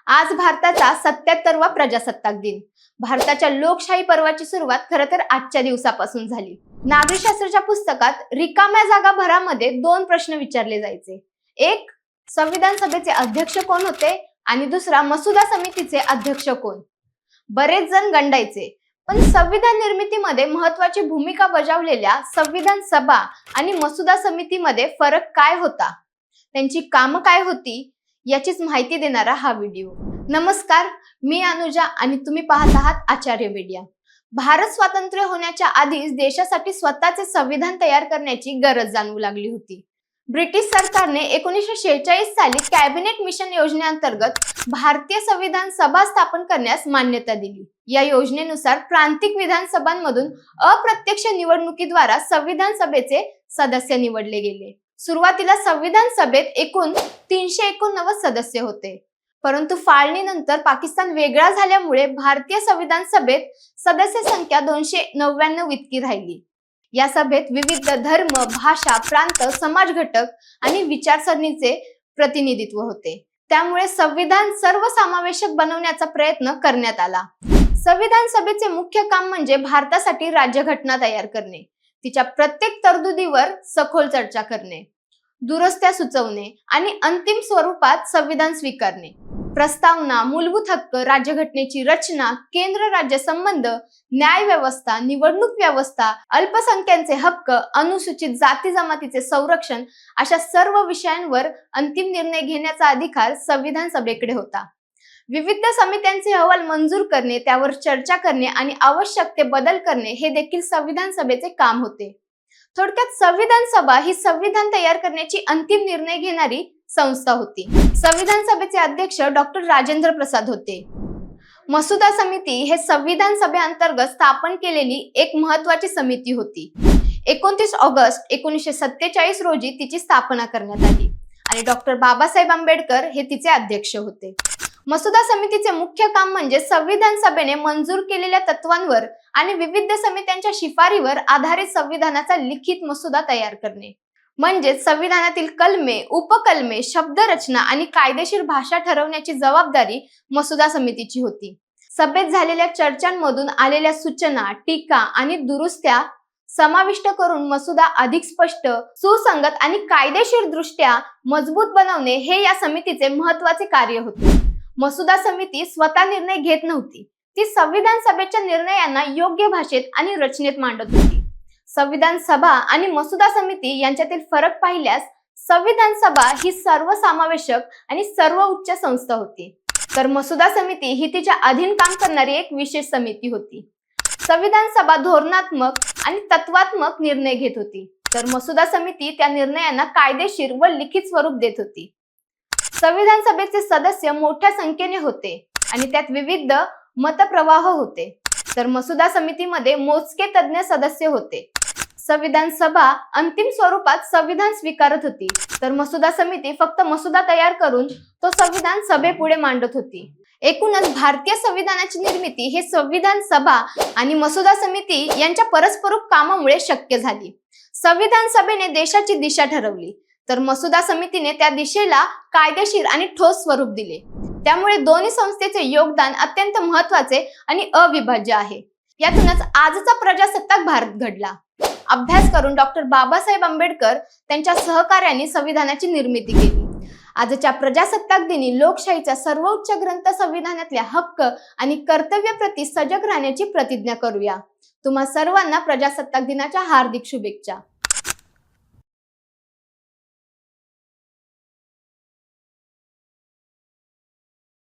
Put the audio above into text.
आज भारताचा 77वा प्रजासत्ताक दिन. भारताच्या लोकशाही पर्वाची सुरुवात खरं तर आजच्या दिवसापासून झाली. नागरिकशास्त्राच्या पुस्तकात रिकाम्या जागा भरामध्ये 2 प्रश्न विचारले जायचे. एक, संविधान सभेचे अध्यक्ष कोण होते आणि दुसरा, मसुदा समितीचे अध्यक्ष कोण. बरेच जण गंडायचे, पण संविधान निर्मितीमध्ये महत्वाची भूमिका बजावलेल्या संविधान सभा आणि मसुदा समितीमध्ये फरक काय होता, त्यांची कामं काय होती, याचीच माहिती देणारा हा व्हिडिओ. नमस्कार, मी अनुजा आणि तुम्ही पाहत आहात आचार्य मीडिया. भारत स्वातंत्र्य होण्याच्या आधीच देशासाठी स्वतःचे संविधान तयार करण्याची गरज जाणवू लागली होती. ब्रिटिश सरकारने 1946 साली कॅबिनेट मिशन योजनेअंतर्गत भारतीय संविधान सभा स्थापन करण्यास मान्यता दिली. या योजनेनुसार प्रांतिक विधानसभांमधून अप्रत्यक्ष निवडणुकीद्वारा संविधान सभेचे सदस्य निवडले गेले. सुरुवातीला संविधान सभेत एकूण 389 सदस्य होते, परंतु फाळणीनंतर पाकिस्तान वेगळा झाल्यामुळे भारतीय संविधान सभेत सदस्य संख्या 299 इतकी राहिली. या सभेत विविध धर्म, भाषा, प्रांत, समाज घटक आणि विचारसरणीचे प्रतिनिधित्व होते. त्यामुळे संविधान सर्वसमावेशक बनवण्याचा प्रयत्न करण्यात आला. संविधान सभेचे मुख्य काम म्हणजे भारतासाठी राज्यघटना तयार करणे, तिच्या प्रत्येक तरतुदीवर सखोल चर्चा करणे, दुरुस्त्या सुचवणे आणि अंतिम स्वरूपात संविधान स्वीकारणे. प्रस्तावना, मूलभूत हक्क, राज्यघटनेची रचना, केंद्र राज्य संबंध, न्याय व्यवस्था, निवडणूक व्यवस्था, अल्पसंख्याकांचे हक्क, अनुसूचित जाती जमातीचे संरक्षण अशा सर्व विषयांवर अंतिम निर्णय घेण्याचा अधिकार संविधान सभेकडे होता. विविध समित्यांचे अहवाल मंजूर करणे, त्यावर चर्चा करणे आणि आवश्यक ते बदल करणे हे देखील संविधान सभेचे काम होते. थोडक्यात संविधान सभा ही संविधान तयार करण्याची अंतिम निर्णय घेणारी संस्था होती. संविधान सभेचे अध्यक्ष डॉक्टर राजेंद्र प्रसाद होते. मसुदा समिती हे संविधान सभेअंतर्गत स्थापन केलेली एक महत्वाची समिती होती. 29 ऑगस्ट 1947 रोजी तिची स्थापना करण्यात आली आणि डॉक्टर बाबासाहेब आंबेडकर हे तिचे अध्यक्ष होते. मसुदा समितीचे मुख्य काम म्हणजे संविधान सभेने मंजूर केलेल्या तत्वांवर आणि विविध समित्यांच्या शिफारीवर आधारित संविधानाचा लिखित मसुदा तयार करणे. म्हणजेच संविधानातील कलमे, उपकलमे, शब्दरचना आणि कायदेशीर भाषा ठरवण्याची जबाबदारी मसुदा समितीची होती. सभेत झालेल्या चर्चांमधून आलेल्या सूचना, टीका आणि दुरुस्त्या समाविष्ट करून मसुदा अधिक स्पष्ट, सुसंगत आणि कायदेशीर दृष्ट्या मजबूत बनवणे हे या समितीचे महत्वाचे कार्य होते. मसुदा समिती स्वतः निर्णय घेत नव्हती, ती संविधान सभेच्या निर्णयांना योग्य भाषेत आणि रचनेत मांडत होती. संविधान सभा आणि मसुदा समिती यांच्यातील फरक पाहिल्यास संविधान सभा ही सर्वसमावेशक आणि सर्वोच्च संस्था होती, तर मसुदा समिती ही तिच्या अधीन काम करणारी एक विशेष समिती होती. संविधान सभा धोरणात्मक आणि तत्वात्मक निर्णय घेत होती, तर मसुदा समिती त्या निर्णयांना कायदेशीर व लिखित स्वरूप देत होती. संविधान सभेचे सदस्य मोठ्या संख्येने होते आणि त्यात विविध मतप्रवाह होते, तर मसुदा समितीमध्ये मोजके तज्ञ सदस्य होते. संविधान सभा अंतिम स्वरूपात संविधान स्वीकारत होती, तर मसुदा समिती फक्त मसुदा तयार करून तो संविधान सभेपुढे मांडत होती. एकूणच भारतीय संविधानाची निर्मिती हे संविधान सभा आणि मसुदा समिती यांच्या परस्परोप कामामुळे शक्य झाली. संविधान सभेने देशाची दिशा ठरवली, तर मसुदा समितीने त्या दिशेला कायदेशीर आणि ठोस स्वरूप दिले. त्यामुळे दोन्ही संस्थेचे योगदान अत्यंत महत्वाचे आणि अविभाज्य आहे. यातूनच आजचा प्रजासत्ताक भारत घडला. अभ्यास करून डॉक्टर बाबासाहेब आंबेडकर त्यांच्या सहकार्यांनी संविधानाची निर्मिती केली. आजच्या प्रजासत्ताक दिनी लोकशाहीचा सर्वोच्च ग्रंथ संविधानातल्या हक्क आणि कर्तव्याप्रती सजग राहण्याची प्रतिज्ञा करूया. तुम्हा सर्वांना प्रजासत्ताक दिनाच्या हार्दिक शुभेच्छा.